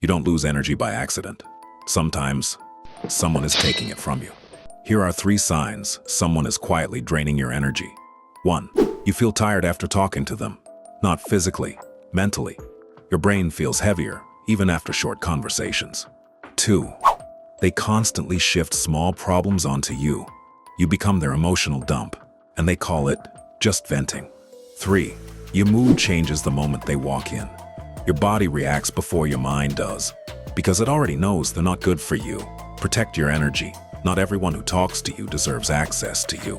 You don't lose energy by accident. Sometimes, someone is taking it from you. Here are 3 signs someone is quietly draining your energy. 1. You feel tired after talking to them. Not physically, mentally. Your brain feels heavier, even after short conversations. 2. They constantly shift small problems onto you. You become their emotional dump, and they call it just venting. 3. Your mood changes the moment they walk in. Your body reacts before your mind does, because it already knows they're not good for you. Protect your energy. Not everyone who talks to you deserves access to you.